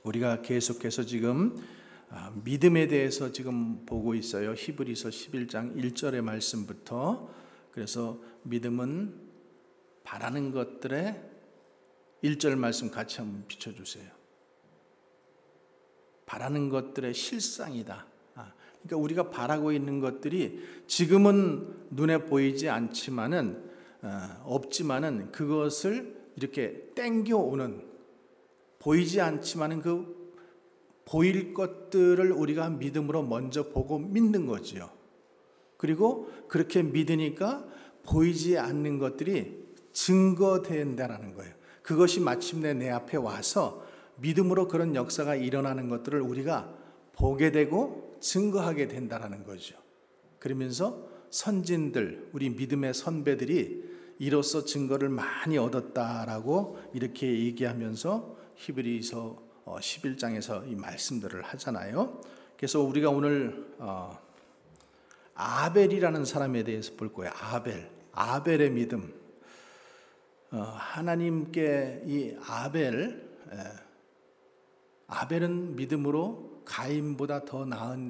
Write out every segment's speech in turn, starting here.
우리가 계속해서 지금 믿음에 대해서 지금 보고 있어요. 히브리서 11장 1절의 말씀부터. 그래서 믿음은 바라는 것들의 1절 말씀 같이 한번 비춰주세요. 바라는 것들의 실상이다. 그러니까 우리가 바라고 있는 것들이 지금은 눈에 보이지 않지만은 없지만은 그것을 이렇게 땡겨오는, 보이지 않지만은 그 보일 것들을 우리가 믿음으로 먼저 보고 믿는 거지요. 그리고 그렇게 믿으니까 보이지 않는 것들이 증거된다라는 거예요. 그것이 마침내 내 앞에 와서 믿음으로 그런 역사가 일어나는 것들을 우리가 보게 되고 증거하게 된다라는 거죠. 그러면서 선진들, 우리 믿음의 선배들이 이로써 증거를 많이 얻었다라고 이렇게 얘기하면서 히브리서 11장에서 이 말씀들을 하잖아요. 그래서 우리가 오늘 아벨이라는 사람에 대해서 볼 거예요. 아벨의 믿음. 하나님께 이 아벨은 믿음으로 가인보다 더 나은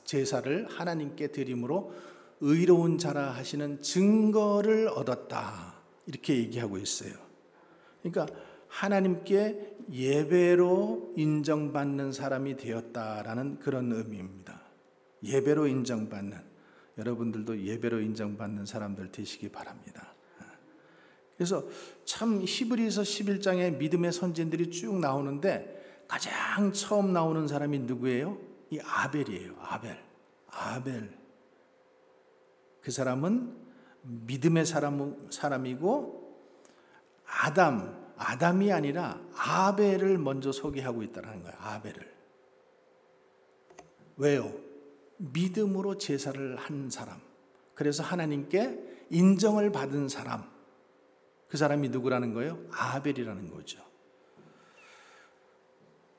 제사를 하나님께 드림으로 의로운 자라 하시는 증거를 얻었다, 이렇게 얘기하고 있어요. 그러니까 하나님께 예배로 인정받는 사람이 되었다라는 그런 의미입니다. 예배로 인정받는, 여러분들도 예배로 인정받는 사람들 되시기 바랍니다. 그래서 참 히브리서 11장에 믿음의 선진들이 쭉 나오는데 가장 처음 나오는 사람이 누구예요? 이 아벨이에요. 아벨. 그 사람은 믿음의 사람이고 아담이 아니라 아벨을 먼저 소개하고 있다는 거예요. 아벨을. 왜요? 믿음으로 제사를 한 사람. 그래서 하나님께 인정을 받은 사람. 그 사람이 누구라는 거예요? 아벨이라는 거죠.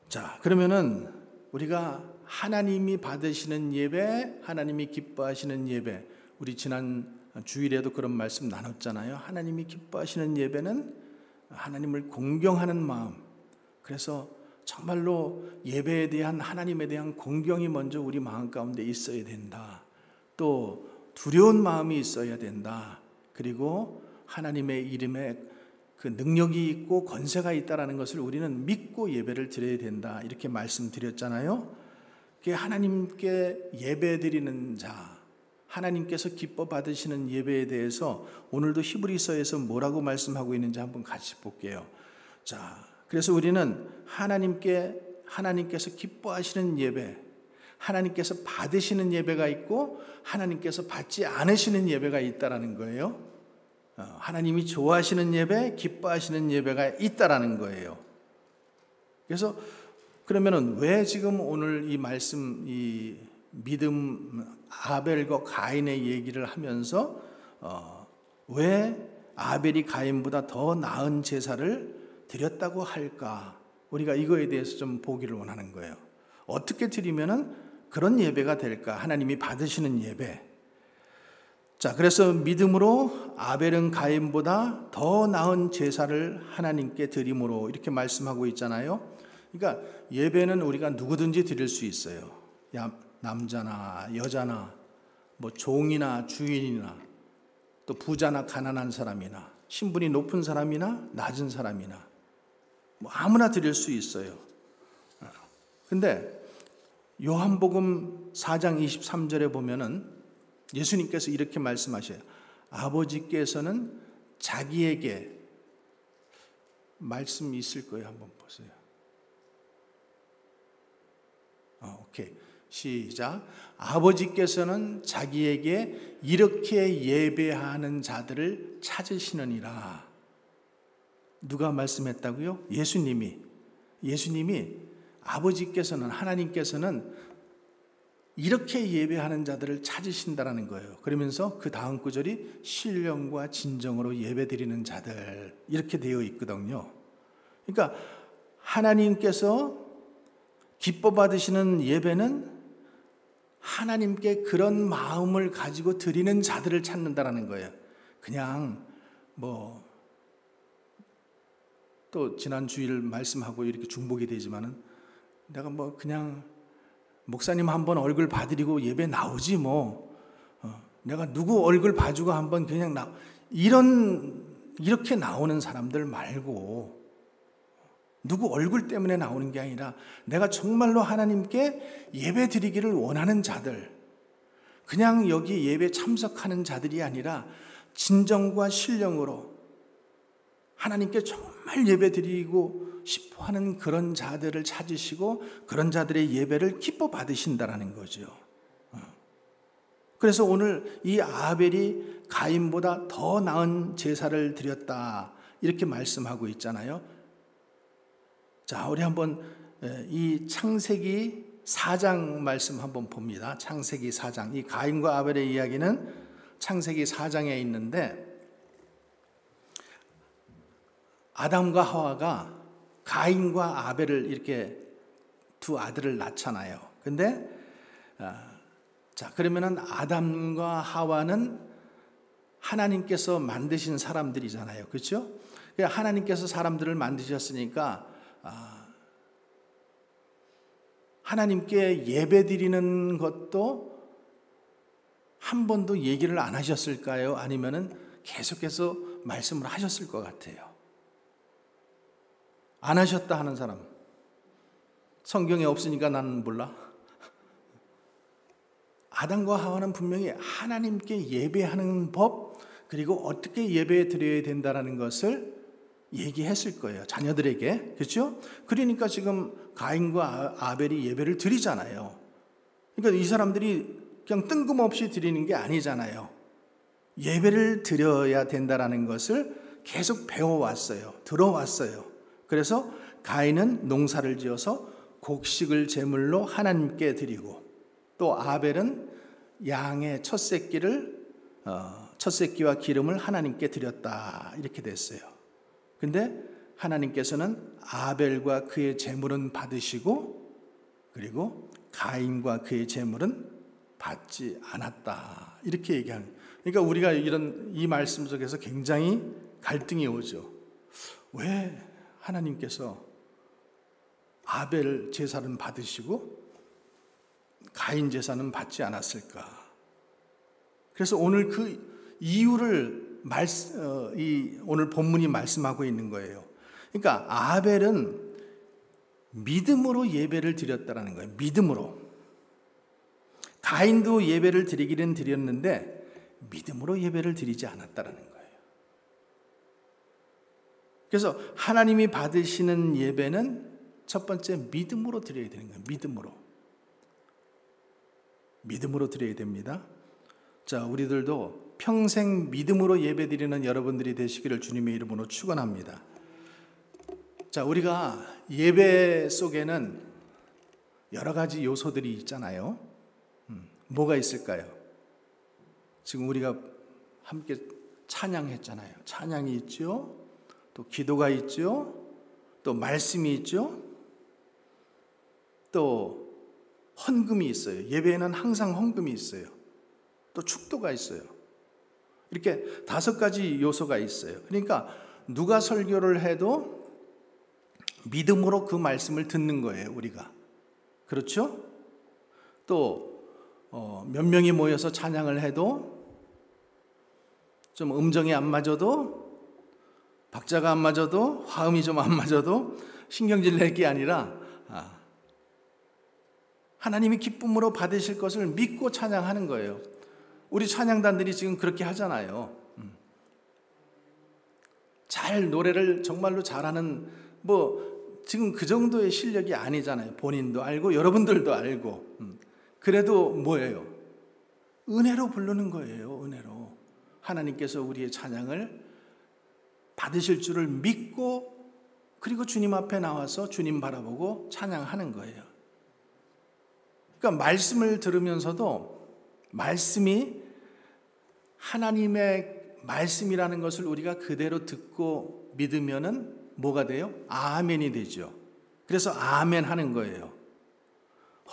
자, 그러면은 우리가 하나님이 받으시는 예배, 하나님이 기뻐하시는 예배, 우리 지난 주일에도 그런 말씀 나눴잖아요. 하나님이 기뻐하시는 예배는 하나님을 공경하는 마음. 그래서 정말로 예배에 대한, 하나님에 대한 공경이 먼저 우리 마음 가운데 있어야 된다. 또 두려운 마음이 있어야 된다. 그리고 하나님의 이름에 그 능력이 있고 권세가 있다라는 것을 우리는 믿고 예배를 드려야 된다, 이렇게 말씀드렸잖아요. 하나님께 예배드리는 자, 하나님께서 기뻐 받으시는 예배에 대해서 오늘도 히브리서에서 뭐라고 말씀하고 있는지 한번 같이 볼게요. 자, 그래서 우리는 하나님께서 기뻐하시는 예배, 하나님께서 받으시는 예배가 있고 하나님께서 받지 않으시는 예배가 있다라는 거예요. 하나님이 좋아하시는 예배, 기뻐하시는 예배가 있다라는 거예요. 그래서 그러면은 왜 지금 오늘 이 말씀, 이 믿음, 아벨과 가인의 얘기를 하면서 왜 아벨이 가인보다 더 나은 제사를 드렸다고 할까? 우리가 이거에 대해서 좀 보기를 원하는 거예요. 어떻게 드리면은 그런 예배가 될까? 하나님이 받으시는 예배. 자, 그래서 믿음으로 아벨은 가인보다 더 나은 제사를 하나님께 드림으로, 이렇게 말씀하고 있잖아요. 그러니까 예배는 우리가 누구든지 드릴 수 있어요. 남자나 여자나 뭐 종이나 주인이나 또 부자나 가난한 사람이나 신분이 높은 사람이나 낮은 사람이나 뭐 아무나 드릴 수 있어요. 근데 요한복음 4장 23절에 보면은 예수님께서 이렇게 말씀하셔요. 아버지께서는 자기에게, 말씀이 있을 거예요. 한번 보세요. 오케이. 시작. 아버지께서는 자기에게 이렇게 예배하는 자들을 찾으시느니라. 누가 말씀했다고요? 예수님이 아버지께서는, 하나님께서는 이렇게 예배하는 자들을 찾으신다라는 거예요. 그러면서 그 다음 구절이 신령과 진정으로 예배드리는 자들, 이렇게 되어 있거든요. 그러니까 하나님께서 기뻐 받으시는 예배는 하나님께 그런 마음을 가지고 드리는 자들을 찾는다라는 거예요. 그냥 또 지난 주일 말씀하고 이렇게 중복이 되지만은 내가 뭐 그냥 목사님 한번 얼굴 봐드리고 예배 나오지 뭐. 내가 누구 얼굴 봐주고 한번 그냥 이렇게 나오는 사람들 말고, 누구 얼굴 때문에 나오는 게 아니라 내가 정말로 하나님께 예배 드리기를 원하는 자들, 그냥 여기 예배 참석하는 자들이 아니라 진정과 신령으로 하나님께 정말 예배 드리고 싶어 하는 그런 자들을 찾으시고 그런 자들의 예배를 기뻐 받으신다라는 거죠. 그래서 오늘 이 아벨이 가인보다 더 나은 제사를 드렸다, 이렇게 말씀하고 있잖아요. 자, 우리 한번 이 창세기 4장 말씀 한번 봅니다. 창세기 4장. 이 가인과 아벨의 이야기는 창세기 4장에 있는데, 아담과 하와가 가인과 아벨을 이렇게 두 아들을 낳잖아요. 근데 자, 그러면은 아담과 하와는 하나님께서 만드신 사람들이잖아요. 그렇죠? 하나님께서 사람들을 만드셨으니까 하나님께 예배드리는 것도 한 번도 얘기를 안 하셨을까요? 아니면은 계속해서 말씀을 하셨을 것 같아요. 안 하셨다 하는 사람, 성경에 없으니까 나는 몰라. 아담과 하와는 분명히 하나님께 예배하는 법, 그리고 어떻게 예배 드려야 된다는 것을 얘기했을 거예요, 자녀들에게. 그렇죠? 그러니까 지금 가인과 아벨이 예배를 드리잖아요. 그러니까 이 사람들이 그냥 뜬금없이 드리는 게 아니잖아요. 예배를 드려야 된다는 것을 계속 배워왔어요. 들어왔어요. 그래서 가인은 농사를 지어서 곡식을 제물로 하나님께 드리고, 또 아벨은 양의 첫 새끼와 기름을 하나님께 드렸다, 이렇게 됐어요. 근데 하나님께서는 아벨과 그의 제물은 받으시고, 그리고 가인과 그의 제물은 받지 않았다, 이렇게 얘기하는. 그러니까 우리가 이 말씀 속에서 굉장히 갈등이 오죠. 왜 하나님께서 아벨 제사는 받으시고 가인 제사는 받지 않았을까? 그래서 오늘 그 이유를 오늘 본문이 말씀하고 있는 거예요. 그러니까 아벨은 믿음으로 예배를 드렸다라는 거예요. 믿음으로. 가인도 예배를 드리기는 드렸는데 믿음으로 예배를 드리지 않았다라는 거예요. 그래서 하나님이 받으시는 예배는 첫 번째 믿음으로 드려야 되는 거예요. 믿음으로 드려야 됩니다. 자, 우리들도 평생 믿음으로 예배드리는 여러분들이 되시기를 주님의 이름으로 축원합니다. 자, 우리가 예배 속에는 여러 가지 요소들이 있잖아요. 뭐가 있을까요? 지금 우리가 함께 찬양했잖아요. 찬양이 있죠. 또 기도가 있죠. 또 말씀이 있죠. 또 헌금이 있어요. 예배에는 항상 헌금이 있어요. 또 축도가 있어요. 이렇게 5가지 요소가 있어요. 그러니까 누가 설교를 해도 믿음으로 그 말씀을 듣는 거예요, 우리가. 그렇죠? 또 몇 명이 모여서 찬양을 해도 좀 음정이 안 맞아도, 박자가 안 맞아도, 화음이 좀 안 맞아도 신경질 낼 게 아니라 하나님이 기쁨으로 받으실 것을 믿고 찬양하는 거예요. 우리 찬양단들이 지금 그렇게 하잖아요. 잘 노래를 정말로 잘하는, 지금 그 정도의 실력이 아니잖아요. 본인도 알고 여러분들도 알고. 그래도 뭐예요? 은혜로 부르는 거예요. 은혜로. 하나님께서 우리의 찬양을 받으실 줄을 믿고, 그리고 주님 앞에 나와서 주님 바라보고 찬양하는 거예요. 그러니까 말씀을 들으면서도 말씀이 하나님의 말씀이라는 것을 우리가 그대로 듣고 믿으면은 뭐가 돼요? 아멘이 되죠. 그래서 아멘 하는 거예요.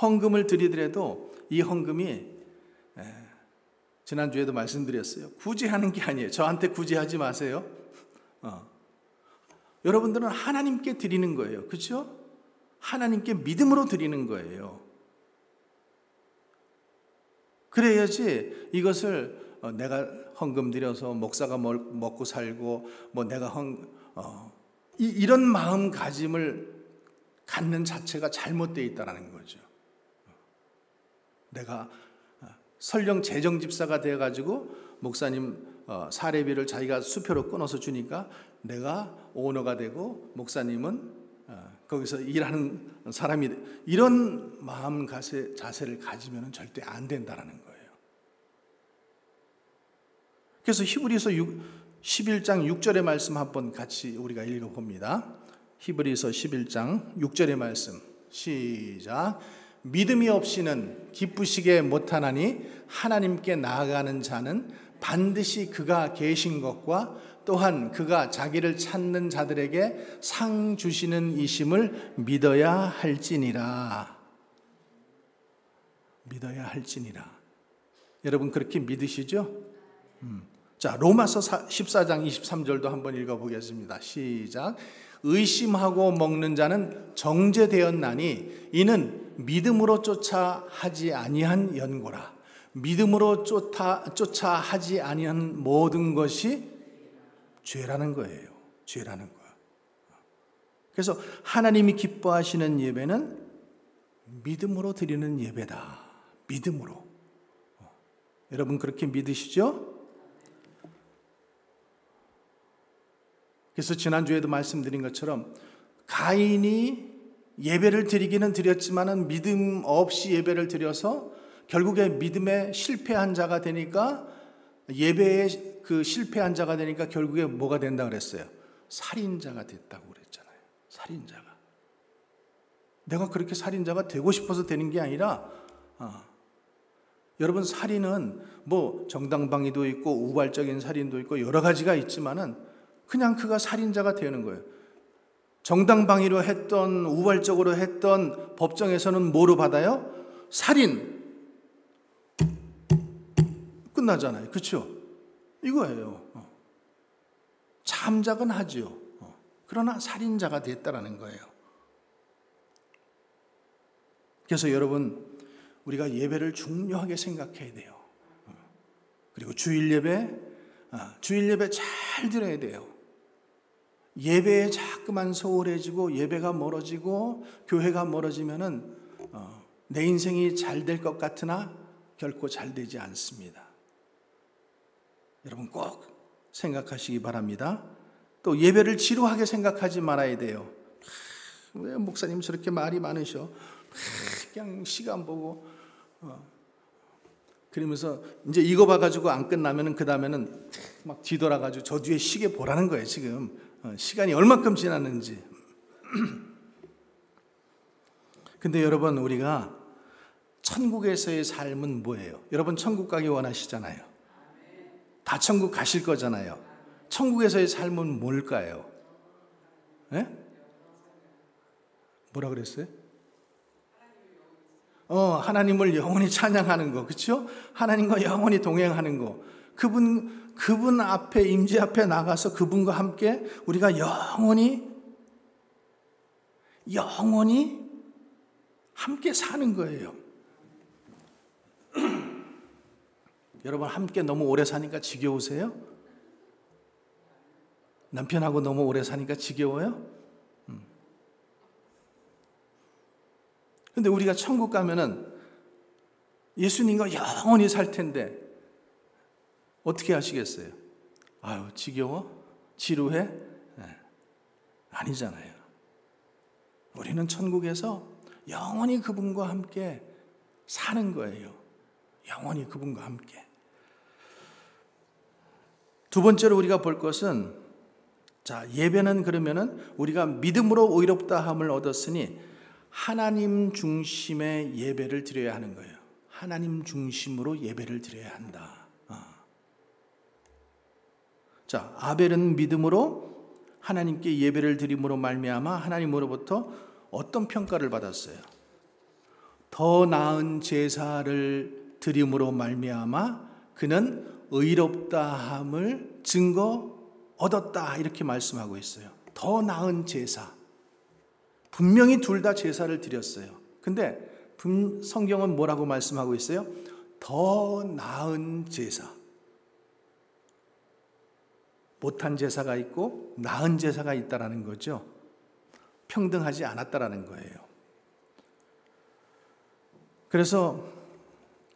헌금을 드리더라도 이 헌금이, 지난주에도 말씀드렸어요. 굳이 하는 게 아니에요. 저한테 굳이 하지 마세요. 여러분들은 하나님께 드리는 거예요. 그렇죠? 하나님께 믿음으로 드리는 거예요. 그래야지 이것을 내가 헌금 드려서 목사가 먹고 살고 뭐 내가 이런 마음가짐을 갖는 자체가 잘못되어 있다는 거죠. 내가 설령 재정집사가 되어가지고 목사님 사례비를 자기가 수표로 끊어서 주니까 내가 오너가 되고 목사님은 거기서 일하는 사람이, 이런 마음 자세를 가지면 절대 안 된다는 거예요. 그래서 히브리서 11장 6절의 말씀 한번 같이 우리가 읽어봅니다. 히브리서 11장 6절의 말씀 시작. 믿음이 없이는 기쁘시게 못하나니 하나님께 나아가는 자는 반드시 그가 계신 것과 또한 그가 자기를 찾는 자들에게 상 주시는 이심을 믿어야 할지니라. 믿어야 할지니라. 여러분 그렇게 믿으시죠? 자, 로마서 14장 23절도 한번 읽어보겠습니다. 시작. 의심하고 먹는 자는 정죄되었나니 이는 믿음으로 쫓아 하지 아니한 연고라. 믿음으로 쫓아 하지 아니한 모든 것이 죄라는 거예요. 죄라는 거야. 그래서 하나님이 기뻐하시는 예배는 믿음으로 드리는 예배다. 믿음으로. 여러분 그렇게 믿으시죠? 그래서 지난주에도 말씀드린 것처럼 가인이 예배를 드리기는 드렸지만은 믿음 없이 예배를 드려서 결국에 믿음에 실패한 자가 되니까, 예배에 그 실패한 자가 되니까 결국에 뭐가 된다 그랬어요? 살인자가 됐다고 그랬잖아요. 살인자가. 내가 그렇게 살인자가 되고 싶어서 되는 게 아니라 여러분 살인은 뭐 정당방위도 있고 우발적인 살인도 있고 여러 가지가 있지만은 그냥 그가 살인자가 되는 거예요. 정당방위로 했던 우발적으로 했던 법정에서는 뭐로 받아요? 살인. 끝나잖아요. 그렇죠? 이거예요. 참작은 하죠. 그러나 살인자가 됐다라는 거예요. 그래서 여러분 우리가 예배를 중요하게 생각해야 돼요. 그리고 주일 예배 잘 드려야 돼요. 예배에 자꾸만 소홀해지고 예배가 멀어지고 교회가 멀어지면은 내 인생이 잘 될 것 같으나 결코 잘 되지 않습니다. 여러분 꼭 생각하시기 바랍니다. 또 예배를 지루하게 생각하지 말아야 돼요. 왜 목사님 저렇게 말이 많으셔? 그냥 시간 보고 그러면서 이제 이거 봐가지고 안 끝나면은 그 다음에는 막 뒤돌아가지고 저 뒤에 시계 보라는 거예요. 지금 시간이 얼마큼 지났는지. 근데 여러분 우리가 천국에서의 삶은 뭐예요? 여러분 천국 가기 원하시잖아요. 다 천국 가실 거잖아요. 천국에서의 삶은 뭘까요? 네? 뭐라 그랬어요? 하나님을 영원히 찬양하는 거, 그렇죠? 하나님과 영원히 동행하는 거. 그분 앞에, 임재 앞에 나가서 그분과 함께 우리가 영원히 함께 사는 거예요. 여러분 함께 너무 오래 사니까 지겨우세요? 남편하고 너무 오래 사니까 지겨워요? 근데 우리가 천국 가면은 예수님과 영원히 살 텐데 어떻게 하시겠어요? 아유, 지겨워? 지루해? 네. 아니잖아요. 우리는 천국에서 영원히 그분과 함께 사는 거예요. 영원히 그분과 함께. 두 번째로 우리가 볼 것은, 자, 예배는 그러면은 우리가 믿음으로 의롭다함을 얻었으니 하나님 중심의 예배를 드려야 하는 거예요. 하나님 중심으로 예배를 드려야 한다. 자, 아벨은 믿음으로 하나님께 예배를 드림으로 말미암아 하나님으로부터 어떤 평가를 받았어요? 더 나은 제사를 드림으로 말미암아 그는 의롭다함을 증거 얻었다, 이렇게 말씀하고 있어요. 더 나은 제사. 분명히 둘 다 제사를 드렸어요. 근데 성경은 뭐라고 말씀하고 있어요? 더 나은 제사. 못한 제사가 있고 나은 제사가 있다라는 거죠. 평등하지 않았다라는 거예요. 그래서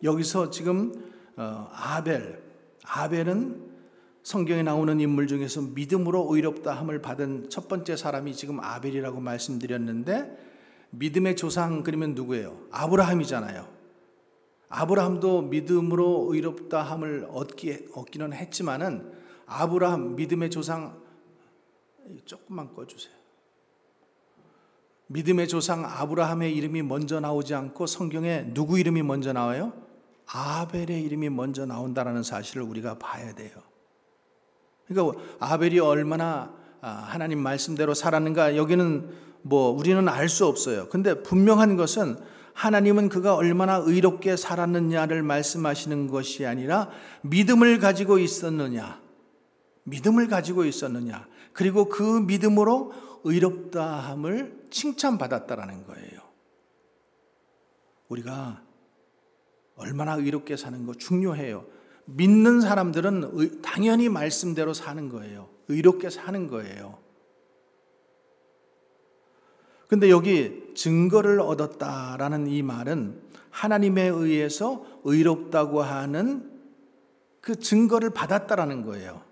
여기서 지금 아벨은 성경에 나오는 인물 중에서 믿음으로 의롭다함을 받은 첫 번째 사람이 지금 아벨이라고 말씀드렸는데, 믿음의 조상 그러면 누구예요? 아브라함이잖아요. 아브라함도 믿음으로 의롭다함을 얻기는 했지만은, 아브라함 믿음의 조상, 조금만 꺼주세요. 믿음의 조상 아브라함의 이름이 먼저 나오지 않고 성경에 누구 이름이 먼저 나와요? 아벨의 이름이 먼저 나온다는 사실을 우리가 봐야 돼요. 그러니까 아벨이 얼마나 하나님 말씀대로 살았는가, 여기는 우리는 알 수 없어요. 근데 분명한 것은 하나님은 그가 얼마나 의롭게 살았느냐를 말씀하시는 것이 아니라 믿음을 가지고 있었느냐, 그리고 그 믿음으로 의롭다함을 칭찬받았다라는 거예요. 우리가 얼마나 의롭게 사는 거 중요해요. 믿는 사람들은 당연히 말씀대로 사는 거예요. 의롭게 사는 거예요. 근데 여기 증거를 얻었다라는 이 말은 하나님에 의해서 의롭다고 하는 그 증거를 받았다라는 거예요.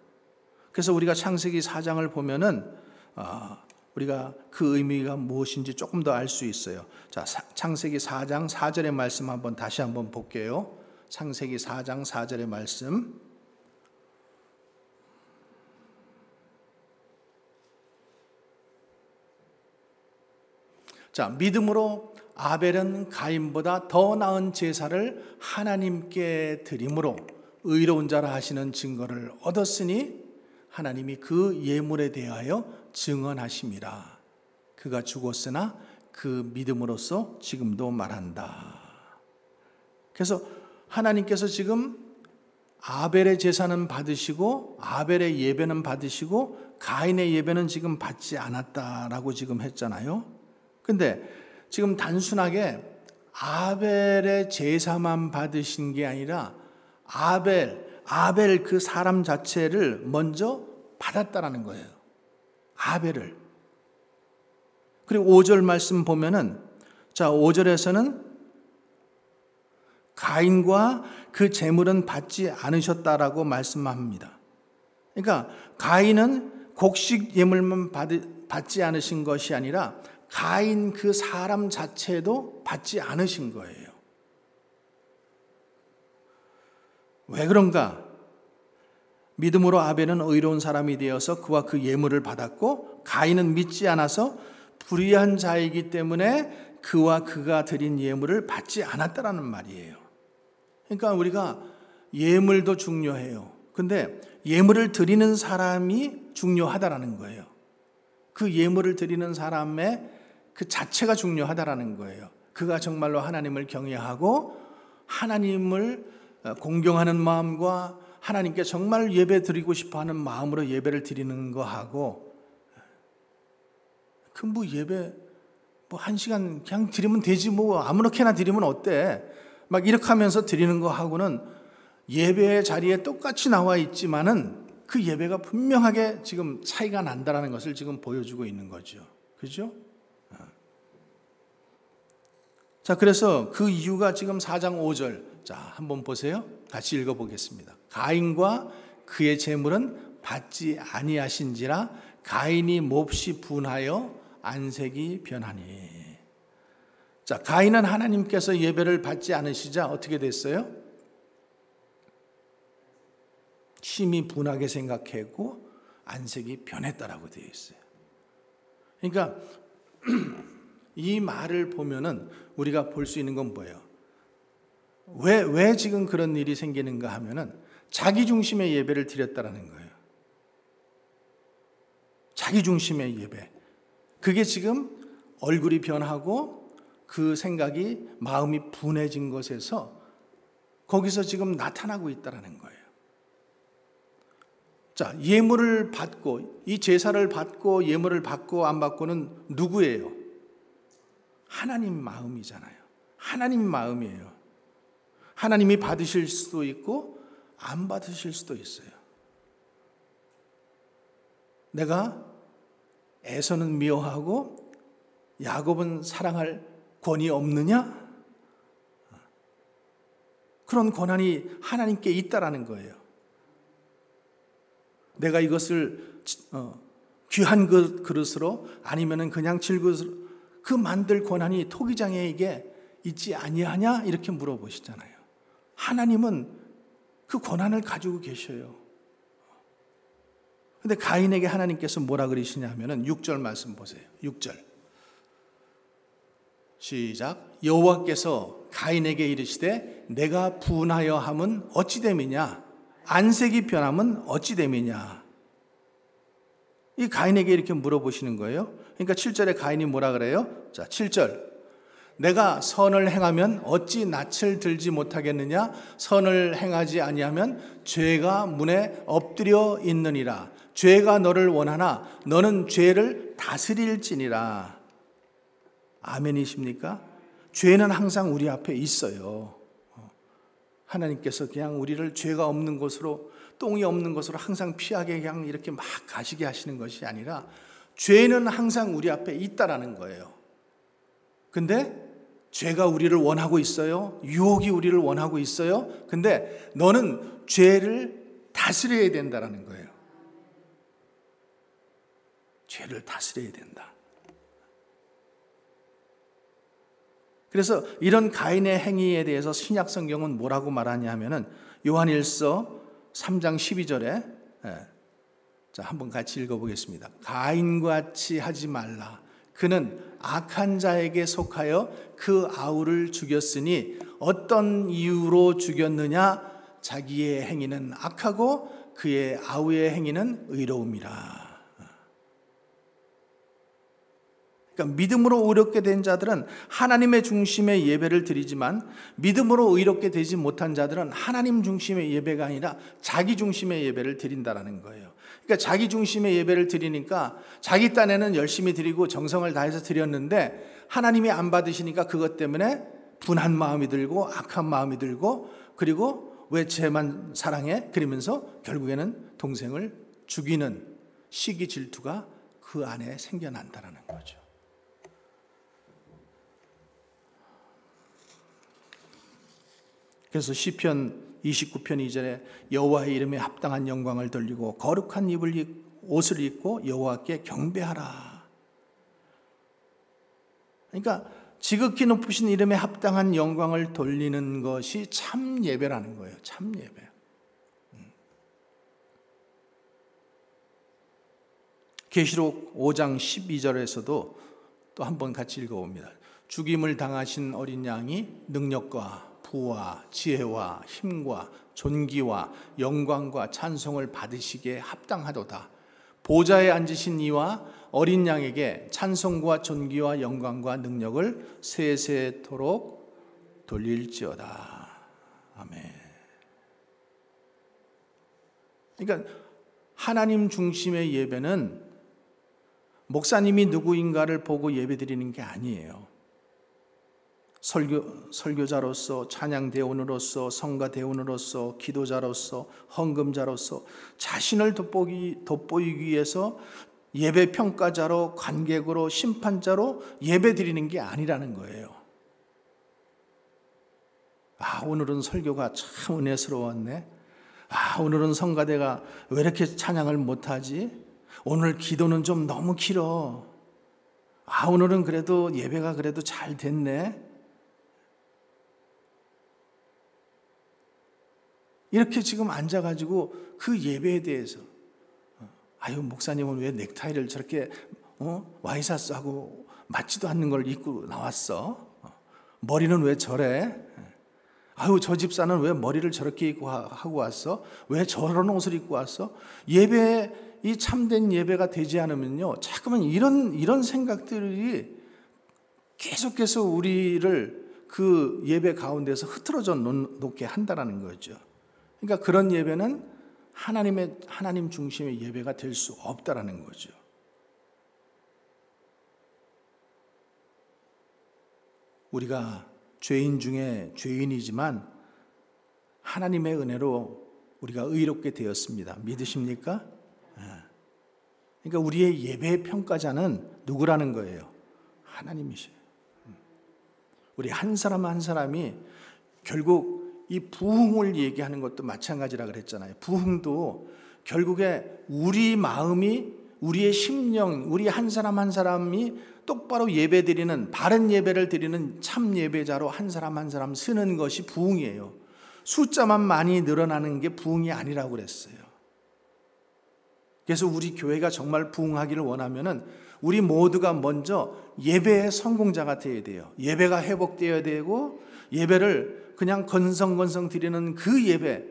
그래서 우리가 창세기 4장을 보면은 우리가 그 의미가 무엇인지 조금 더 알 수 있어요. 자, 창세기 4장 4절의 말씀 다시 한번 볼게요. 창세기 4장 4절의 말씀. 자, 믿음으로 아벨은 가인보다 더 나은 제사를 하나님께 드림으로 의로운 자라 하시는 증거를 얻었으니 하나님이 그 예물에 대하여 증언하심이라. 그가 죽었으나 그 믿음으로써 지금도 말한다. 그래서 하나님께서 지금 아벨의 제사는 받으시고 아벨의 예배는 받으시고 가인의 예배는 지금 받지 않았다라고 지금 했잖아요. 근데 지금 단순하게 아벨의 제사만 받으신 게 아니라 아벨 그 사람 자체를 먼저 받았다라는 거예요. 아벨을. 그리고 5절 말씀 보면은, 자, 5절에서는 가인과 그 제물은 받지 않으셨다라고 말씀합니다. 그러니까 가인은 곡식 예물만 받지 않으신 것이 아니라 가인 그 사람 자체도 받지 않으신 거예요. 왜 그런가? 믿음으로 아벨은 의로운 사람이 되어서 그와 그 예물을 받았고, 가인은 믿지 않아서 불의한 자이기 때문에 그와 그가 드린 예물을 받지 않았다라는 말이에요. 그러니까 우리가 예물도 중요해요. 근데 예물을 드리는 사람이 중요하다라는 거예요. 그 예물을 드리는 사람의 그 자체가 중요하다라는 거예요. 그가 정말로 하나님을 경외하고 하나님을 공경하는 마음과 하나님께 정말 예배 드리고 싶어하는 마음으로 예배를 드리는 거하고, 그 예배 1시간 그냥 드리면 되지, 아무렇게나 드리면 어때, 막 이렇게 하면서 드리는 거하고는 예배의 자리에 똑같이 나와 있지만은 그 예배가 분명하게 지금 차이가 난다라는 것을 지금 보여주고 있는 거죠. 그죠? 자, 그래서 그 이유가 지금 4장 5절. 자, 한번 보세요. 같이 읽어보겠습니다. 가인과 그의 제물은 받지 아니하신지라 가인이 몹시 분하여 안색이 변하니. 자, 가인은 하나님께서 예배를 받지 않으시자 어떻게 됐어요? 심히 분하게 생각했고 안색이 변했다라고 되어 있어요. 그러니까 이 말을 보면은 우리가 볼 수 있는 건 뭐예요? 왜 지금 그런 일이 생기는가 하면은 자기 중심의 예배를 드렸다라는 거예요. 자기 중심의 예배. 그게 지금 얼굴이 변하고 그 생각이, 마음이 분해진 것에서 거기서 지금 나타나고 있다라는 거예요. 자, 예물을 받고, 이 제사를 받고 예물을 받고 안 받고는 누구예요? 하나님 마음이잖아요. 하나님 마음이에요. 하나님이 받으실 수도 있고 안 받으실 수도 있어요. 내가 에서는 미워하고 야곱은 사랑할 권위 없느냐? 그런 권한이 하나님께 있다라는 거예요. 내가 이것을 귀한 그릇으로 아니면은 그냥 질그릇으로 그 만들 권한이 토기장에게 있지 아니하냐? 이렇게 물어보시잖아요. 하나님은 그 권한을 가지고 계셔요. 근데 가인에게 하나님께서 뭐라 그러시냐 하면은 6절 말씀 보세요. 6절. 시작. 여호와께서 가인에게 이르시되 내가 분하여 함은 어찌 됨이냐? 안색이 변함은 어찌 됨이냐? 이 가인에게 이렇게 물어보시는 거예요. 그러니까 7절에 가인이 뭐라 그래요? 자, 7절. 내가 선을 행하면 어찌 낯을 들지 못하겠느냐? 선을 행하지 아니하면 죄가 문에 엎드려 있느니라. 죄가 너를 원하나 너는 죄를 다스릴지니라. 아멘이십니까? 죄는 항상 우리 앞에 있어요. 하나님께서 그냥 우리를 죄가 없는 곳으로, 똥이 없는 곳으로 항상 피하게 그냥 이렇게 막 가시게 하시는 것이 아니라 죄는 항상 우리 앞에 있다라는 거예요. 근데 죄가 우리를 원하고 있어요. 유혹이 우리를 원하고 있어요. 근데 너는 죄를 다스려야 된다라는 거예요. 죄를 다스려야 된다. 그래서 이런 가인의 행위에 대해서 신약 성경은 뭐라고 말하냐 하면은 요한일서 3장 12절에 자, 한번 같이 읽어보겠습니다. 가인같이 하지 말라. 그는 악한 자에게 속하여 그 아우를 죽였으니 어떤 이유로 죽였느냐? 자기의 행위는 악하고 그의 아우의 행위는 의로움이라. 그러니까 믿음으로 의롭게 된 자들은 하나님의 중심의 예배를 드리지만 믿음으로 의롭게 되지 못한 자들은 하나님 중심의 예배가 아니라 자기 중심의 예배를 드린다라는 거예요. 그러니까 자기 중심의 예배를 드리니까 자기 딴에는 열심히 드리고 정성을 다해서 드렸는데 하나님이 안 받으시니까 그것 때문에 분한 마음이 들고 악한 마음이 들고 그리고 왜 쟤만 사랑해? 그러면서 결국에는 동생을 죽이는 시기 질투가 그 안에 생겨난다라는 거죠. 그래서 시편 29편 2절에 여호와의 이름에 합당한 영광을 돌리고 거룩한 옷을 입고 여호와께 경배하라. 그러니까 지극히 높으신 이름에 합당한 영광을 돌리는 것이 참 예배라는 거예요. 참 예배. 계시록 5장 12절에서도 또 한번 같이 읽어봅니다. 죽임을 당하신 어린 양이 능력과 부와 지혜와 힘과 존귀와 영광과 찬송을 받으시기에 합당하도다. 보좌에 앉으신 이와 어린 양에게 찬송과 존귀와 영광과 능력을 세세토록 돌릴지어다. 아멘. 그러니까 하나님 중심의 예배는 목사님이 누구인가를 보고 예배드리는 게 아니에요. 설교자로서, 찬양대원으로서, 성가대원으로서, 기도자로서, 헌금자로서 자신을 돋보이기 위해서 예배평가자로, 관객으로, 심판자로 예배드리는 게 아니라는 거예요. 아, 오늘은 설교가 참 은혜스러웠네. 아, 오늘은 성가대가 왜 이렇게 찬양을 못하지? 오늘 기도는 좀 너무 길어. 아, 오늘은 그래도 예배가 그래도 잘 됐네. 이렇게 지금 앉아가지고 그 예배에 대해서 아유, 목사님은 왜 넥타이를 저렇게 와이셔츠하고 맞지도 않는 걸 입고 나왔어? 머리는 왜 저래? 아유, 저 집사는 왜 머리를 저렇게 입고 하고 왔어? 왜 저런 옷을 입고 왔어? 예배에 이 참된 예배가 되지 않으면요, 자꾸만 이런 생각들이 계속해서 우리를 그 예배 가운데서 흐트러져 놓게 한다는 거죠. 그러니까 그런 예배는 하나님 중심의 예배가 될 수 없다라는 거죠. 우리가 죄인 중에 죄인이지만 하나님의 은혜로 우리가 의롭게 되었습니다. 믿으십니까? 그러니까 우리의 예배 평가자는 누구라는 거예요? 하나님이셔요. 우리 한 사람 한 사람이 결국 이 부흥을 얘기하는 것도 마찬가지라 그랬잖아요. 부흥도 결국에 우리 마음이, 우리의 심령, 우리 한 사람 한 사람이 똑바로 예배 드리는, 바른 예배를 드리는 참 예배자로 한 사람 한 사람 쓰는 것이 부흥이에요. 숫자만 많이 늘어나는 게 부흥이 아니라고 그랬어요. 그래서 우리 교회가 정말 부흥하기를 원하면은 우리 모두가 먼저 예배의 성공자가 되어야 돼요. 예배가 회복되어야 되고, 예배를 그냥 건성건성 드리는 그 예배,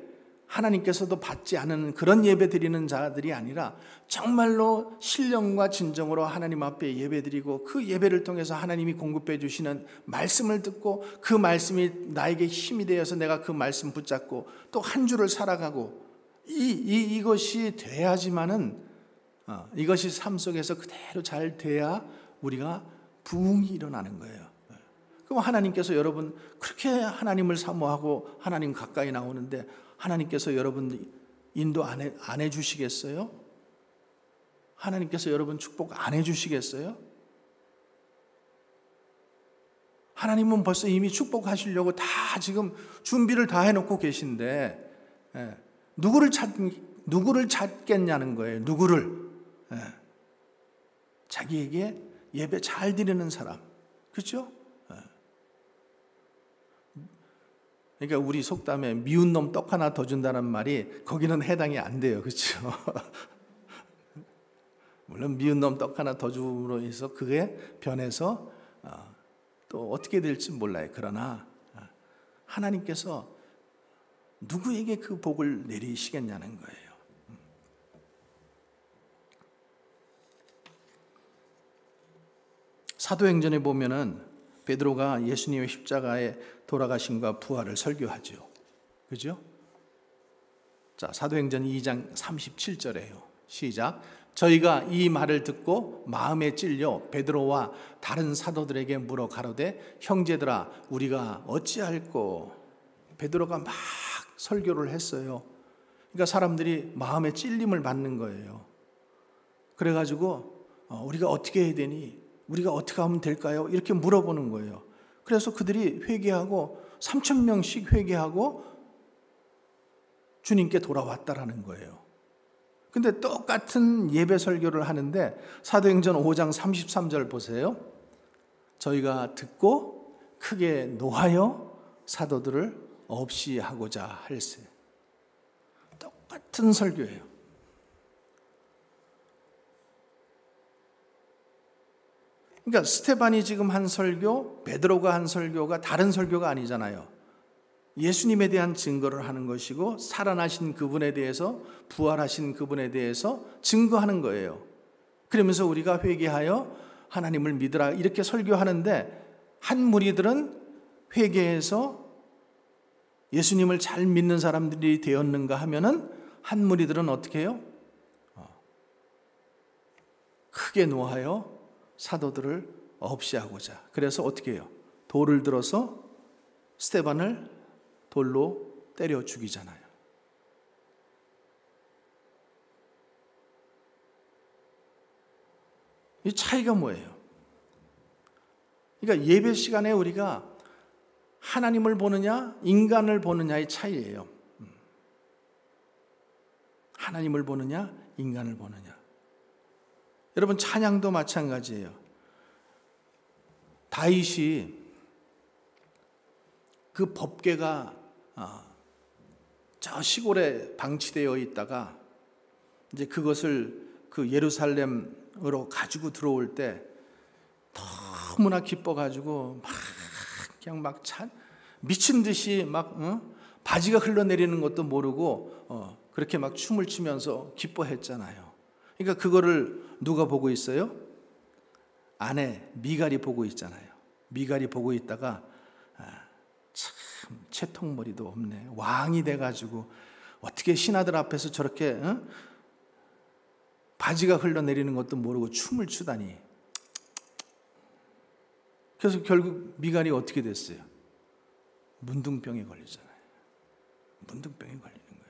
하나님께서도 받지 않은 그런 예배 드리는 자들이 아니라 정말로 신령과 진정으로 하나님 앞에 예배 드리고, 그 예배를 통해서 하나님이 공급해 주시는 말씀을 듣고, 그 말씀이 나에게 힘이 되어서 내가 그 말씀 붙잡고 또 한 주를 살아가고, 이것이 돼야지만은, 이것이 삶 속에서 그대로 잘 돼야 우리가 부흥이 일어나는 거예요. 그럼 하나님께서 여러분 그렇게 하나님을 사모하고 하나님 가까이 나오는데 하나님께서 여러분 인도 안 해주시겠어요? 하나님께서 여러분 축복 안 해주시겠어요? 하나님은 벌써 이미 축복하시려고 다 지금 준비를 다 해놓고 계신데, 누구를 찾겠냐는 거예요. 누구를? 자기에게 예배 잘 드리는 사람, 그렇죠? 그러니까 우리 속담에 미운 놈 떡 하나 더 준다는 말이 거기는 해당이 안 돼요, 그렇죠? 물론 미운 놈 떡 하나 더 줌으로 해서 그게 변해서 또 어떻게 될지 몰라요. 그러나 하나님께서 누구에게 그 복을 내리시겠냐는 거예요. 사도행전에 보면은 베드로가 예수님의 십자가에 돌아가심과 부활을 설교하죠. 그죠? 자, 사도행전 2장 37절에요. 시작. 저희가 이 말을 듣고 마음에 찔려 베드로와 다른 사도들에게 물어 가로되 형제들아 우리가 어찌할꼬. 베드로가 막 설교를 했어요. 그러니까 사람들이 마음에 찔림을 받는 거예요. 그래가지고 우리가 어떻게 해야 되니? 우리가 어떻게 하면 될까요? 이렇게 물어보는 거예요. 그래서 그들이 회개하고 3,000명씩 회개하고 주님께 돌아왔다라는 거예요. 근데 똑같은 예배 설교를 하는데 사도행전 5장 33절 보세요. 저희가 듣고 크게 노하여 사도들을 없이 하고자 할세. 똑같은 설교예요. 그러니까 스테반이 지금 한 설교, 베드로가 한 설교가 다른 설교가 아니잖아요. 예수님에 대한 증거를 하는 것이고 살아나신 그분에 대해서, 부활하신 그분에 대해서 증거하는 거예요. 그러면서 우리가 회개하여 하나님을 믿으라 이렇게 설교하는데, 한 무리들은 회개해서 예수님을 잘 믿는 사람들이 되었는가 하면은 한 무리들은 어떻게 해요? 크게 노하여 사도들을 없이 하고자. 그래서 어떻게 해요? 돌을 들어서 스테반을 돌로 때려 죽이잖아요. 이 차이가 뭐예요? 그러니까 예배 시간에 우리가 하나님을 보느냐 인간을 보느냐의 차이예요. 하나님을 보느냐 인간을 보느냐. 여러분 찬양도 마찬가지예요. 다윗이 그 법궤가 저 시골에 방치되어 있다가 이제 그것을 그 예루살렘으로 가지고 들어올 때 너무나 기뻐가지고 그냥 막 미친 듯이 막 바지가 흘러내리는 것도 모르고 그렇게 막 춤을 추면서 기뻐했잖아요. 그러니까 그거를 누가 보고 있어요? 아내 미갈이 보고 있잖아요. 미갈이 보고 있다가 참 채통머리도 없네. 왕이 돼가지고 어떻게 신하들 앞에서 저렇게 바지가 흘러내리는 것도 모르고 춤을 추다니. 그래서 결국 미갈이 어떻게 됐어요? 문둥병에 걸리잖아요. 문둥병에 걸리는 거예요.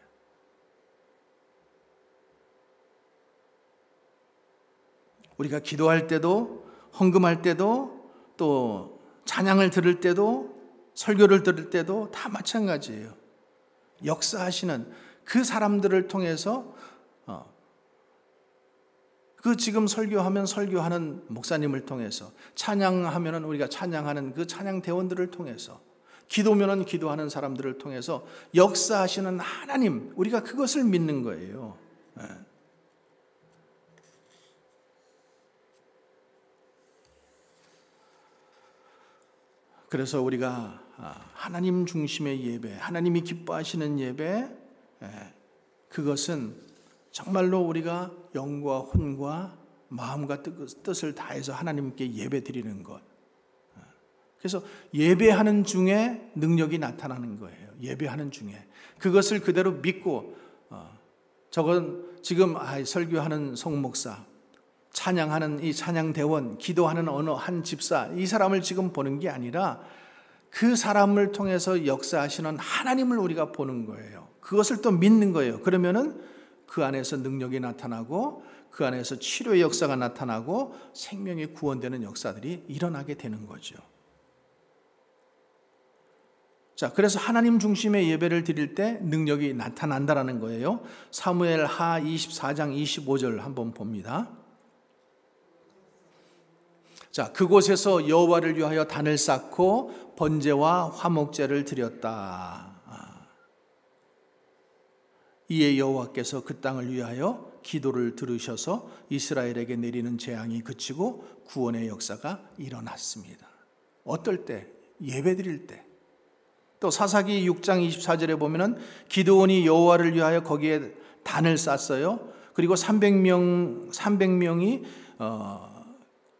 우리가 기도할 때도, 헌금할 때도, 또 찬양을 들을 때도, 설교를 들을 때도 다 마찬가지예요. 역사하시는 그 사람들을 통해서 그 지금 설교하면 설교하는 목사님을 통해서, 찬양하면 우리가 찬양하는 그 찬양 대원들을 통해서, 기도면은 기도하는 사람들을 통해서 역사하시는 하나님, 우리가 그것을 믿는 거예요. 그래서 우리가 하나님 중심의 예배, 하나님이 기뻐하시는 예배, 그것은 정말로 우리가 영과 혼과 마음과 뜻을 다해서 하나님께 예배 드리는 것. 그래서 예배하는 중에 능력이 나타나는 거예요. 예배하는 중에. 그것을 그대로 믿고, 저건 지금 설교하는 송목사, 찬양하는 이 찬양대원, 기도하는 어느 한 집사, 이 사람을 지금 보는 게 아니라 그 사람을 통해서 역사하시는 하나님을 우리가 보는 거예요. 그것을 또 믿는 거예요. 그러면은 그 안에서 능력이 나타나고, 그 안에서 치료의 역사가 나타나고, 생명이 구원되는 역사들이 일어나게 되는 거죠. 자, 그래서 하나님 중심의 예배를 드릴 때 능력이 나타난다라는 거예요. 사무엘하 24장 25절 한번 봅니다. 자, 그곳에서 여호와를 위하여 단을 쌓고 번제와 화목제를 드렸다. 이에 여호와께서 그 땅을 위하여 기도를 들으셔서 이스라엘에게 내리는 재앙이 그치고 구원의 역사가 일어났습니다. 어떨 때? 예배 드릴 때. 또 사사기 6장 24절에 보면은 기드온이 여호와를 위하여 거기에 단을 쌓았어요. 그리고 300명이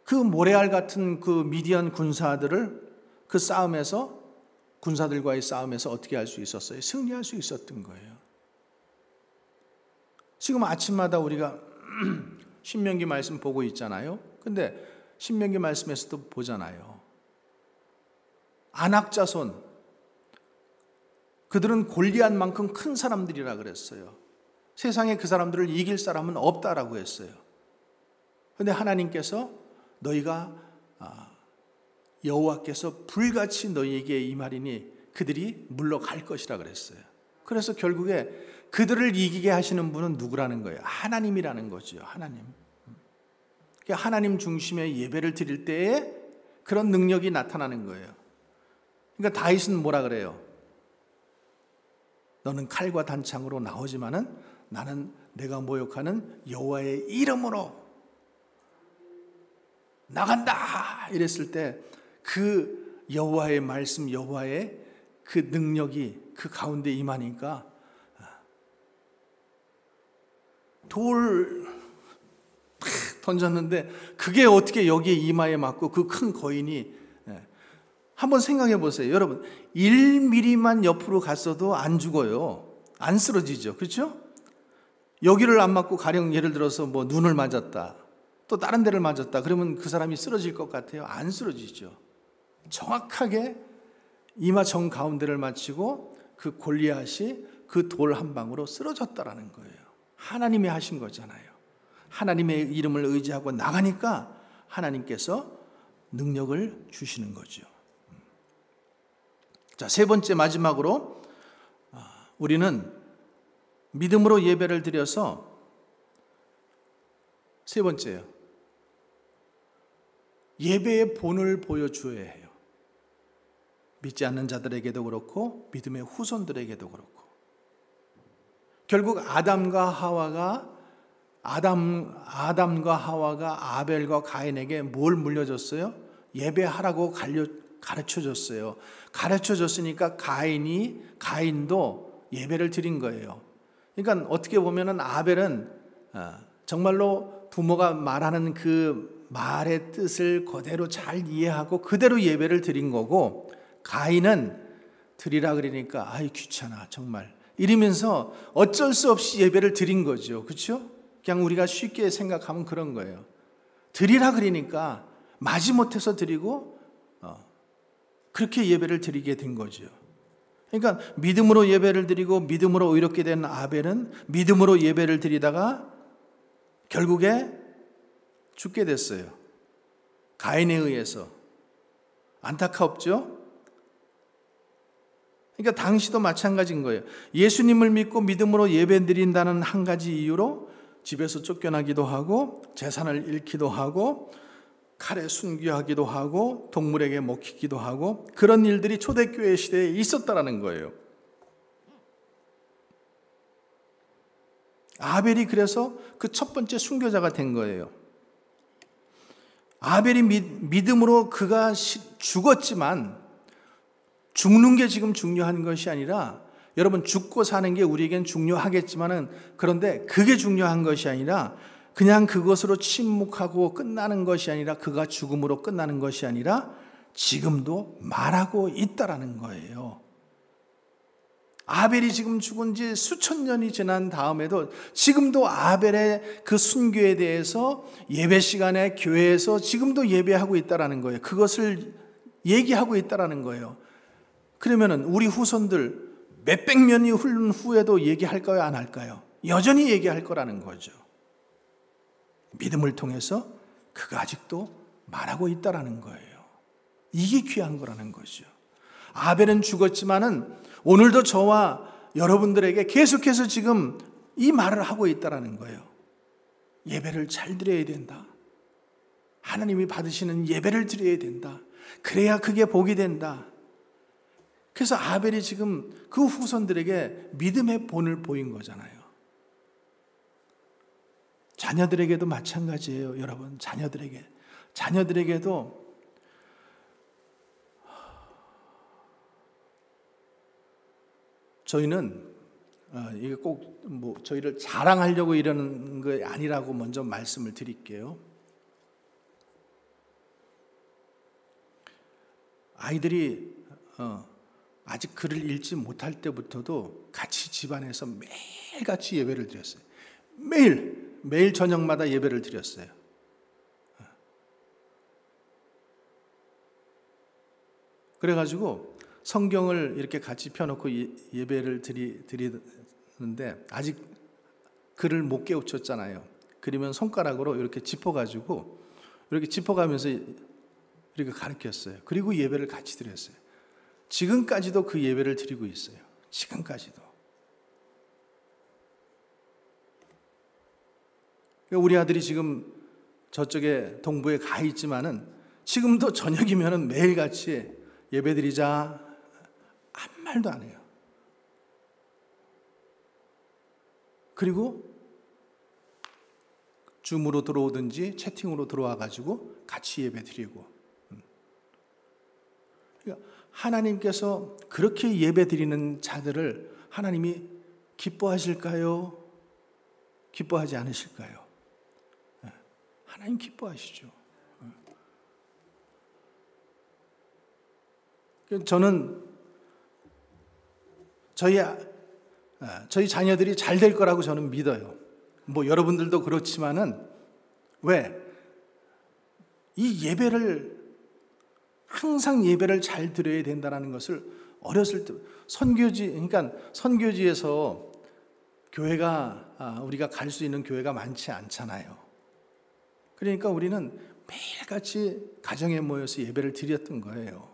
그 모래알 같은 그 미디안 군사들을 그 싸움에서, 군사들과의 싸움에서 어떻게 할 수 있었어요? 승리할 수 있었던 거예요. 지금 아침마다 우리가 신명기 말씀 보고 있잖아요. 근데 신명기 말씀에서도 보잖아요. 아낙 자손, 그들은 골리앗만큼 큰 사람들이라 그랬어요. 세상에 그 사람들을 이길 사람은 없다라고 했어요. 근데 하나님께서 너희가 여호와께서 불같이 너희에게 임하리니 그들이 물러갈 것이라 그랬어요. 그래서 결국에 그들을 이기게 하시는 분은 누구라는 거예요? 하나님이라는 거죠. 하나님. 그러니까 하나님 중심의 예배를 드릴 때에 그런 능력이 나타나는 거예요. 그러니까 다윗은 뭐라 그래요? 너는 칼과 단창으로 나오지만은 나는 내가 모욕하는 여호와의 이름으로 나간다 이랬을 때 그 여호와의 말씀, 여호와의 그 능력이 그 가운데 임하니까 돌 던졌는데 그게 어떻게 여기에 이마에 맞고 그 큰 거인이, 한번 생각해 보세요. 여러분 1mm만 옆으로 갔어도 안 죽어요. 안 쓰러지죠. 그렇죠? 여기를 안 맞고 가령 예를 들어서 뭐 눈을 맞았다, 또 다른 데를 맞았다, 그러면 그 사람이 쓰러질 것 같아요? 안 쓰러지죠. 정확하게 이마 정 가운데를 맞추고 그 골리앗이 그 돌 한 방으로 쓰러졌다라는 거예요. 하나님이 하신 거잖아요. 하나님의 이름을 의지하고 나가니까 하나님께서 능력을 주시는 거죠. 자, 세 번째, 마지막으로 우리는 믿음으로 예배를 드려서, 세 번째요, 예배의 본을 보여줘야 해요. 믿지 않는 자들에게도 그렇고 믿음의 후손들에게도 그렇고. 결국 아담과 하와가 아벨과 가인에게 뭘 물려줬어요? 예배하라고 가르쳐줬어요. 가르쳐줬으니까 가인도 예배를 드린 거예요. 그러니까 어떻게 보면은 아벨은 정말로 부모가 말하는 그 말의 뜻을 그대로 잘 이해하고 그대로 예배를 드린 거고, 가인은 드리라 그러니까 아이 귀찮아 정말 이러면서 어쩔 수 없이 예배를 드린 거죠. 그렇죠? 그냥 우리가 쉽게 생각하면 그런 거예요. 드리라 그러니까 마지못해서 드리고 그렇게 예배를 드리게 된 거죠. 그러니까 믿음으로 예배를 드리고 믿음으로 의롭게 된 아벨은 믿음으로 예배를 드리다가 결국에 죽게 됐어요. 가인에 의해서. 안타깝죠? 그러니까 당시도 마찬가지인 거예요. 예수님을 믿고 믿음으로 예배 드린다는 한 가지 이유로 집에서 쫓겨나기도 하고 재산을 잃기도 하고 칼에 순교하기도 하고 동물에게 먹히기도 하고 그런 일들이 초대교회 시대에 있었다라는 거예요. 아벨이 그래서 그 첫 번째 순교자가 된 거예요. 아벨이 믿음으로 그가 죽었지만 죽는 게 지금 중요한 것이 아니라 여러분 죽고 사는 게 우리에겐 중요하겠지만은 그런데 그게 중요한 것이 아니라 그냥 그것으로 침묵하고 끝나는 것이 아니라 그가 죽음으로 끝나는 것이 아니라 지금도 말하고 있다라는 거예요. 아벨이 지금 죽은 지 수천 년이 지난 다음에도 지금도 아벨의 그 순교에 대해서 예배 시간에 교회에서 지금도 예배하고 있다라는 거예요. 그것을 얘기하고 있다라는 거예요. 그러면은 우리 후손들 몇백 년이 흐른 후에도 얘기할까요? 안 할까요? 여전히 얘기할 거라는 거죠. 믿음을 통해서 그가 아직도 말하고 있다라는 거예요. 이게 귀한 거라는 거죠. 아벨은 죽었지만은 오늘도 저와 여러분들에게 계속해서 지금 이 말을 하고 있다라는 거예요. 예배를 잘 드려야 된다. 하나님이 받으시는 예배를 드려야 된다. 그래야 그게 복이 된다. 그래서 아벨이 지금 그 후손들에게 믿음의 본을 보인 거잖아요. 자녀들에게도 마찬가지예요, 여러분. 자녀들에게도 저희는 이게 꼭 뭐 저희를 자랑하려고 이러는 게 아니라고 먼저 말씀을 드릴게요. 아이들이 아직 글을 읽지 못할 때부터도 같이 집안에서 매일같이 예배를 드렸어요. 매일 저녁마다 예배를 드렸어요. 그래가지고 성경을 이렇게 같이 펴놓고 예배를 드리는데 아직 글을 못 깨우쳤잖아요. 그러면 손가락으로 이렇게 짚어가지고 이렇게 짚어가면서 이렇게 가르쳤어요. 그리고 예배를 같이 드렸어요. 지금까지도 그 예배를 드리고 있어요. 지금까지도. 우리 아들이 지금 저쪽에 동부에 가 있지만은 지금도 저녁이면은 매일같이 예배드리자 아무 말도 안 해요. 그리고 줌으로 들어오든지 채팅으로 들어와가지고 같이 예배드리고. 그러니까 하나님께서 그렇게 예배드리는 자들을 하나님이 기뻐하실까요? 기뻐하지 않으실까요? 하나님 기뻐하시죠. 저는 저희 자녀들이 잘 될 거라고 저는 믿어요. 뭐 여러분들도 그렇지만은 왜? 이 예배를 항상 예배를 잘 드려야 된다는 것을 어렸을 때 그러니까 선교지에서 교회가 우리가 갈 수 있는 교회가 많지 않잖아요. 그러니까 우리는 매일같이 가정에 모여서 예배를 드렸던 거예요.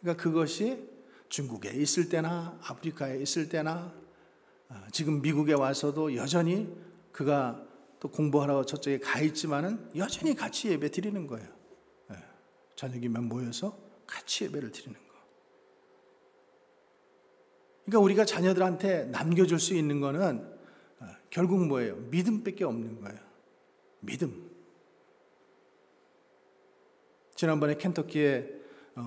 그러니까 그것이 중국에 있을 때나 아프리카에 있을 때나 지금 미국에 와서도 여전히 그가 또 공부하러 저쪽에 가 있지만은 여전히 같이 예배 드리는 거예요. 저녁이면 모여서 같이 예배를 드리는 거. 그러니까 우리가 자녀들한테 남겨줄 수 있는 거는 결국 뭐예요? 믿음밖에 없는 거예요. 믿음. 지난번에 켄터키에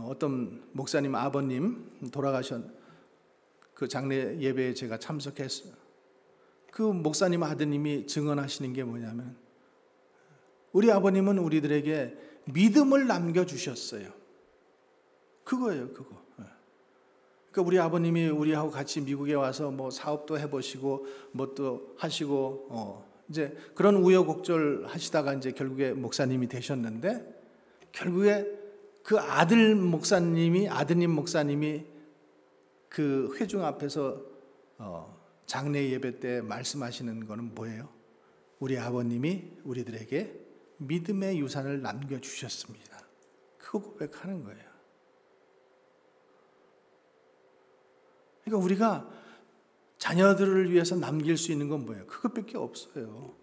어떤 목사님 아버님 돌아가신 그 장례 예배에 제가 참석했어요. 그 목사님 아드님이 증언하시는 게 뭐냐면 우리 아버님은 우리들에게 믿음을 남겨주셨어요. 그거예요, 그거. 그러니까 우리 아버님이 우리하고 같이 미국에 와서 뭐 사업도 해보시고 뭐 또 하시고 이제 그런 우여곡절 하시다가 이제 결국에 목사님이 되셨는데 결국에 그 아드님 목사님이 그 회중 앞에서 장례 예배 때 말씀하시는 거는 뭐예요? 우리 아버님이 우리들에게 믿음의 유산을 남겨주셨습니다. 그거 고백하는 거예요. 그러니까 우리가 자녀들을 위해서 남길 수 있는 건 뭐예요? 그것밖에 없어요.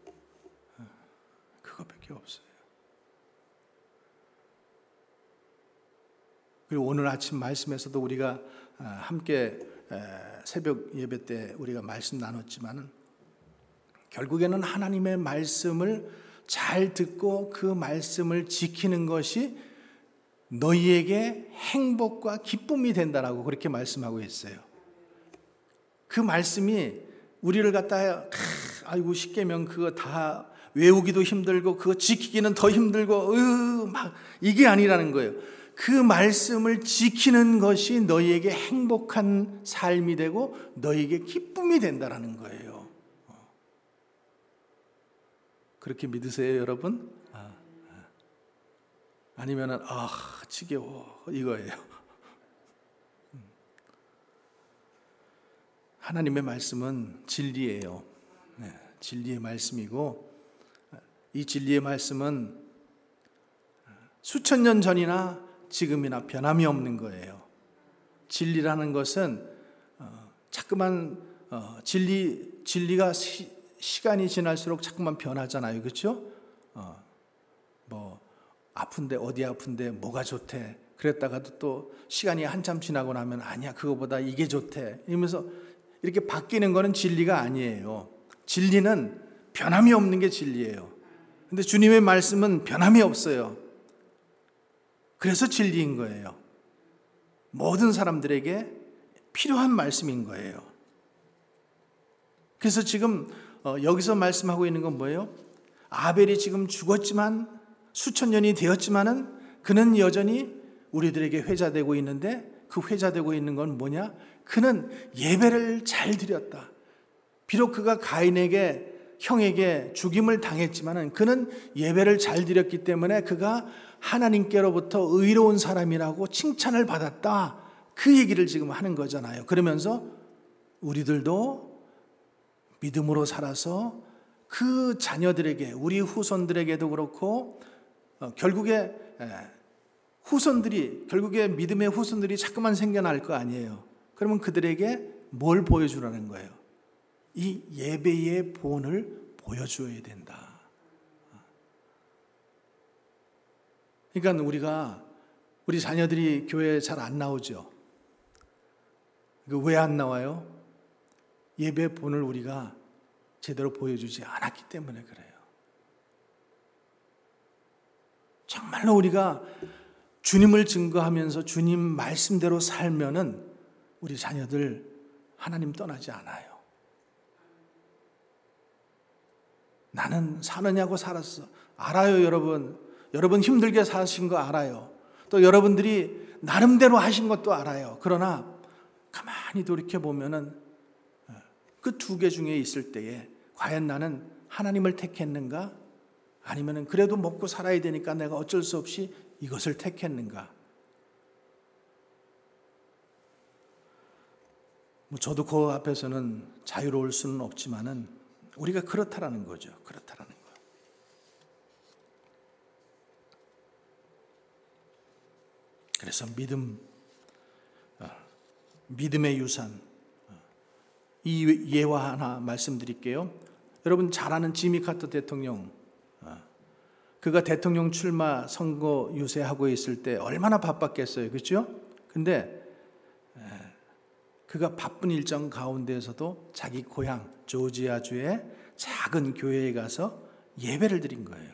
그것밖에 없어요. 그리고 오늘 아침 말씀에서도 우리가 함께 새벽 예배 때 우리가 말씀 나눴지만은 결국에는 하나님의 말씀을 잘 듣고 그 말씀을 지키는 것이 너희에게 행복과 기쁨이 된다라고 그렇게 말씀하고 있어요. 그 말씀이 우리를 갖다가 아이고 십계명 그거 다 외우기도 힘들고 그거 지키기는 더 힘들고 막 이게 아니라는 거예요. 그 말씀을 지키는 것이 너희에게 행복한 삶이 되고 너희에게 기쁨이 된다라는 거예요. 그렇게 믿으세요, 여러분? 아니면은 지겨워 이거예요. 하나님의 말씀은 진리예요. 진리의 말씀이고 이 진리의 말씀은 수천 년 전이나 지금이나 변함이 없는 거예요. 진리라는 것은 자꾸만 진리가 시간이 지날수록 자꾸만 변하잖아요. 그렇죠? 뭐 아픈데 어디 아픈데 뭐가 좋대. 그랬다가도 또 시간이 한참 지나고 나면 아니야 그거보다 이게 좋대. 이러면서 이렇게 바뀌는 거는 진리가 아니에요. 진리는 변함이 없는 게 진리예요. 근데 주님의 말씀은 변함이 없어요. 그래서 진리인 거예요. 모든 사람들에게 필요한 말씀인 거예요. 그래서 지금 여기서 말씀하고 있는 건 뭐예요? 아벨이 지금 죽었지만 수천 년이 되었지만은 그는 여전히 우리들에게 회자되고 있는데 그 회자되고 있는 건 뭐냐? 그는 예배를 잘 드렸다. 비록 그가 형에게 죽임을 당했지만은 그는 예배를 잘 드렸기 때문에 그가 하나님께로부터 의로운 사람이라고 칭찬을 받았다. 그 얘기를 지금 하는 거잖아요. 그러면서 우리들도 믿음으로 살아서 그 자녀들에게 우리 후손들에게도 그렇고 결국에 믿음의 후손들이 자꾸만 생겨날 거 아니에요. 그러면 그들에게 뭘 보여주라는 거예요? 이 예배의 본을 보여줘야 된다. 그러니까 우리 자녀들이 교회에 잘 안 나오죠. 왜 안 나와요? 예배 본을 우리가 제대로 보여주지 않았기 때문에 그래요. 정말로 우리가 주님을 증거하면서 주님 말씀대로 살면은 우리 자녀들 하나님 떠나지 않아요. 나는 사느냐고 살았어. 알아요, 여러분. 여러분 힘들게 사신 거 알아요. 또 여러분들이 나름대로 하신 것도 알아요. 그러나 가만히 돌이켜보면은 그 두 개 중에 있을 때에 과연 나는 하나님을 택했는가? 아니면은 그래도 먹고 살아야 되니까 내가 어쩔 수 없이 이것을 택했는가? 저도 그 앞에서는 자유로울 수는 없지만은 우리가 그렇다라는 거죠. 그렇다라는 거. 그래서 믿음의 유산. 이 예화 하나 말씀드릴게요. 여러분 잘 아는 지미 카터 대통령. 그가 대통령 출마 선거 유세하고 있을 때 얼마나 바빴겠어요. 그렇죠? 근데 그가 바쁜 일정 가운데에서도 자기 고향 조지아주의 작은 교회에 가서 예배를 드린 거예요.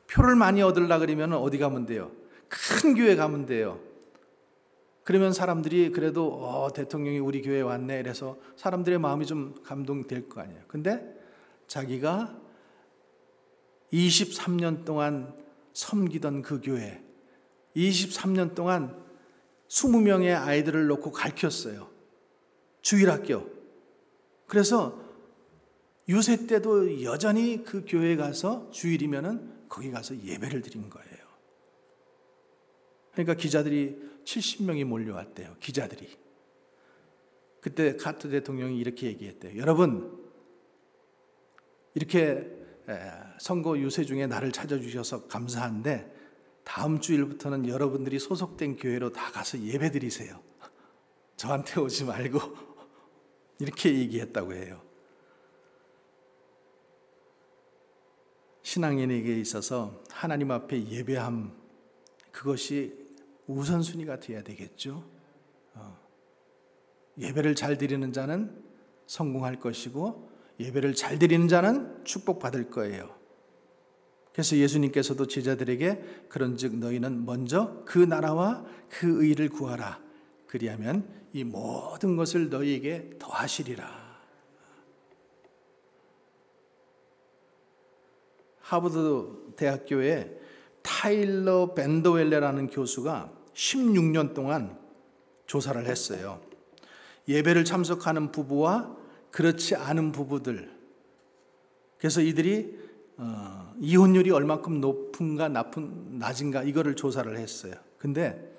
표를 많이 얻으려 그러면 어디 가면 돼요? 큰 교회 가면 돼요. 그러면 사람들이 그래도 대통령이 우리 교회에 왔네 이래서 사람들의 마음이 좀 감동될 거 아니에요. 근데 자기가 23년 동안 섬기던 그 교회 23년 동안 20명의 아이들을 놓고 가르쳤어요. 주일학교. 그래서 유세 때도 여전히 그 교회에 가서 주일이면은 거기 가서 예배를 드린 거예요. 그러니까 기자들이 70명이 몰려왔대요. 기자들이. 그때 카터 대통령이 이렇게 얘기했대요. 여러분, 이렇게 선거 유세 중에 나를 찾아주셔서 감사한데 다음 주일부터는 여러분들이 소속된 교회로 다 가서 예배 드리세요. 저한테 오지 말고 이렇게 얘기했다고 해요. 신앙인에게 있어서 하나님 앞에 예배함, 그것이 우선순위가 되어야 되겠죠. 예배를 잘 드리는 자는 성공할 것이고 예배를 잘 드리는 자는 축복받을 거예요. 그래서 예수님께서도 제자들에게 그런즉 너희는 먼저 그 나라와 그 의를 구하라. 그리하면 이 모든 것을 너희에게 더하시리라. 하버드 대학교에 타일러 밴더웰레라는 교수가 16년 동안 조사를 했어요. 예배를 참석하는 부부와 그렇지 않은 부부들. 그래서 이들이 이혼율이 얼마큼 높은가 낮은가 이거를 조사를 했어요. 근데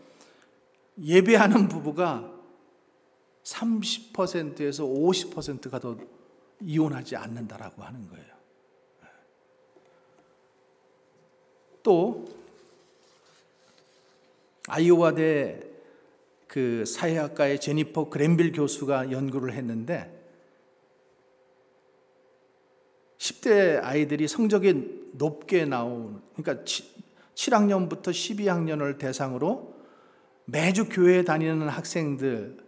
예배하는 부부가 30%에서 50%가 더 이혼하지 않는다라고 하는 거예요. 또 아이오와대 그 사회학과의 제니퍼 그랜빌 교수가 연구를 했는데 10대 아이들이 성적이 높게 나온, 그러니까 7학년부터 12학년을 대상으로 매주 교회에 다니는 학생들과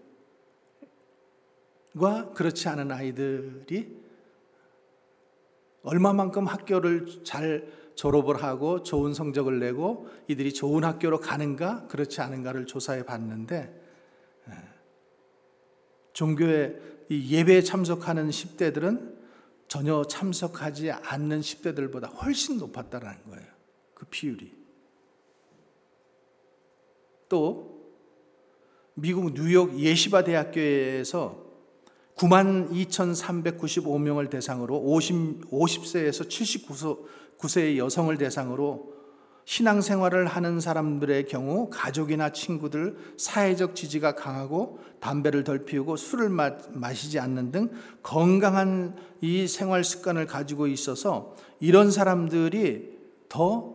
그렇지 않은 아이들이 얼마만큼 학교를 잘 졸업을 하고 좋은 성적을 내고 이들이 좋은 학교로 가는가 그렇지 않은가를 조사해 봤는데 종교에 이 예배에 참석하는 10대들은 전혀 참석하지 않는 10대들보다 훨씬 높았다는 거예요. 그 비율이. 또 미국 뉴욕 예시바 대학교에서 92,395명을 대상으로 50세에서 79세의 여성을 대상으로 신앙생활을 하는 사람들의 경우 가족이나 친구들, 사회적 지지가 강하고 담배를 덜 피우고 술을 마시지 않는 등 건강한 이 생활 습관을 가지고 있어서 이런 사람들이 더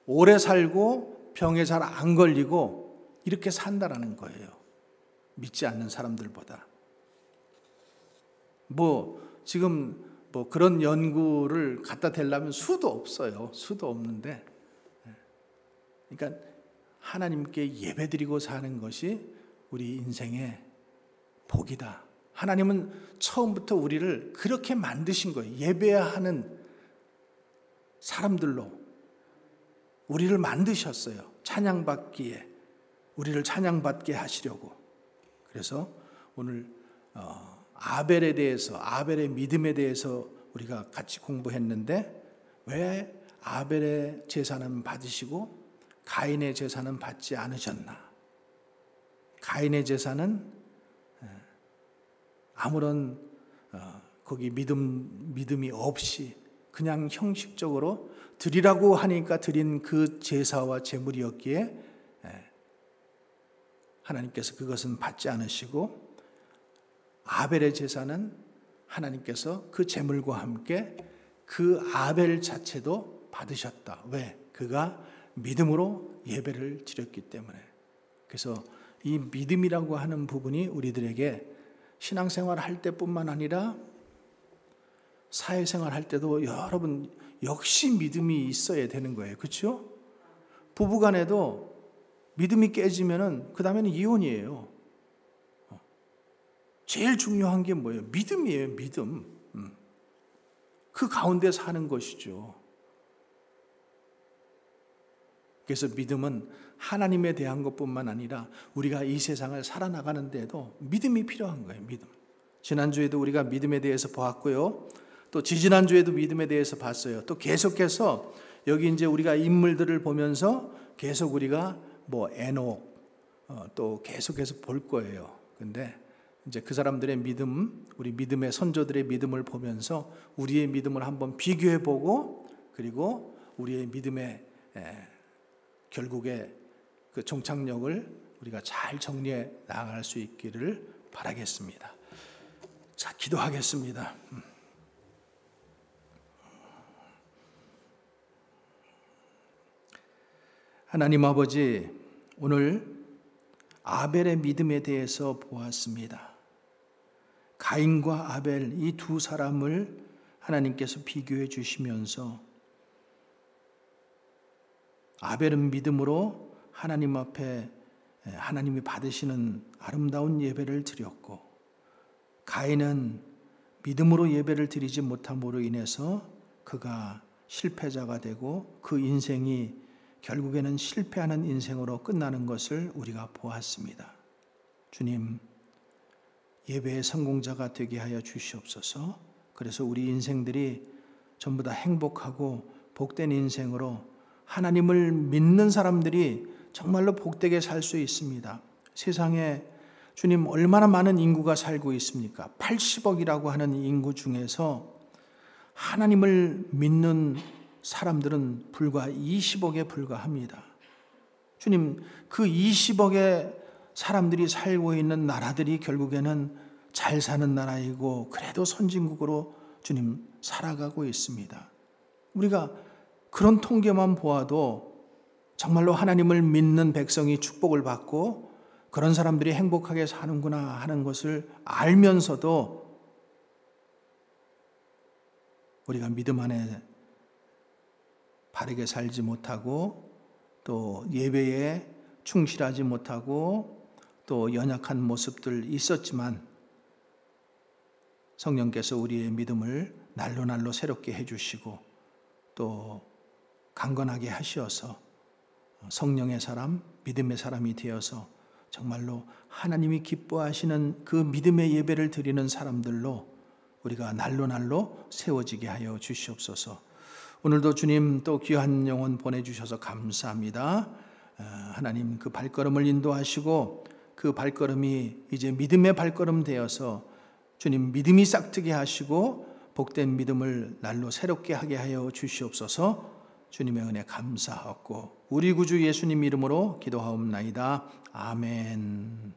오래 살고 병에 잘 안 걸리고 이렇게 산다라는 거예요. 믿지 않는 사람들보다. 지금 그런 연구를 갖다 대려면 수도 없어요. 수도 없는데. 그러니까 하나님께 예배드리고 사는 것이 우리 인생의 복이다. 하나님은 처음부터 우리를 그렇게 만드신 거예요. 예배해야 하는 사람들로 우리를 만드셨어요. 찬양받기에, 우리를 찬양받게 하시려고. 그래서 오늘 아벨에 대해서, 아벨의 믿음에 대해서 우리가 같이 공부했는데 왜 아벨의 제사는 받으시고 가인의 제사는 받지 않으셨나? 가인의 제사는 아무런 거기 믿음이 없이 그냥 형식적으로 드리라고 하니까 드린 그 제사와 제물이었기에 하나님께서 그것은 받지 않으시고 아벨의 제사는 하나님께서 그 제물과 함께 그 아벨 자체도 받으셨다. 왜? 그가 믿음으로 예배를 드렸기 때문에. 그래서 이 믿음이라고 하는 부분이 우리들에게 신앙생활 할 때뿐만 아니라 사회생활 할 때도 여러분 역시 믿음이 있어야 되는 거예요. 그렇죠? 부부간에도 믿음이 깨지면은 그 다음에는 이혼이에요. 제일 중요한 게 뭐예요? 믿음이에요. 믿음. 그 가운데 사는 것이죠. 그래서 믿음은 하나님에 대한 것뿐만 아니라 우리가 이 세상을 살아나가는 데에도 믿음이 필요한 거예요. 믿음. 지난주에도 우리가 믿음에 대해서 보았고요. 또 지지난주에도 믿음에 대해서 봤어요. 또 계속해서 여기 이제 우리가 인물들을 보면서 계속 우리가 에녹 또 계속해서 볼 거예요. 근데 이제 그 사람들의 믿음, 우리 믿음의 선조들의 믿음을 보면서 우리의 믿음을 한번 비교해 보고 그리고 우리의 믿음의 결국에 그 종착역을 우리가 잘 정리해 나갈 수 있기를 바라겠습니다. 자, 기도하겠습니다. 하나님 아버지, 오늘 아벨의 믿음에 대해서 보았습니다. 가인과 아벨 이 두 사람을 하나님께서 비교해 주시면서 아벨은 믿음으로 하나님 앞에 하나님이 받으시는 아름다운 예배를 드렸고, 가인은 믿음으로 예배를 드리지 못함으로 인해서 그가 실패자가 되고 그 인생이 결국에는 실패하는 인생으로 끝나는 것을 우리가 보았습니다. 주님, 예배의 성공자가 되게 하여 주시옵소서. 그래서 우리 인생들이 전부 다 행복하고 복된 인생으로 하나님을 믿는 사람들이 정말로 복되게 살 수 있습니다. 세상에 주님 얼마나 많은 인구가 살고 있습니까? 80억이라고 하는 인구 중에서 하나님을 믿는 사람들은 불과 20억에 불과합니다. 주님, 그 20억의 사람들이 살고 있는 나라들이 결국에는 잘 사는 나라이고 그래도 선진국으로 주님 살아가고 있습니다. 우리가 그런 통계만 보아도 정말로 하나님을 믿는 백성이 축복을 받고 그런 사람들이 행복하게 사는구나 하는 것을 알면서도 우리가 믿음 안에 바르게 살지 못하고 또 예배에 충실하지 못하고 또 연약한 모습들 있었지만 성령께서 우리의 믿음을 날로 날로 새롭게 해주시고 또 강건하게 하시어서 성령의 사람, 믿음의 사람이 되어서 정말로 하나님이 기뻐하시는 그 믿음의 예배를 드리는 사람들로 우리가 날로 날로 세워지게 하여 주시옵소서. 오늘도 주님 또 귀한 영혼 보내주셔서 감사합니다. 하나님 그 발걸음을 인도하시고 그 발걸음이 이제 믿음의 발걸음 되어서 주님 믿음이 싹트게 하시고 복된 믿음을 날로 새롭게 하게 하여 주시옵소서. 주님의 은혜 감사하고 우리 구주 예수님 이름으로 기도하옵나이다. 아멘.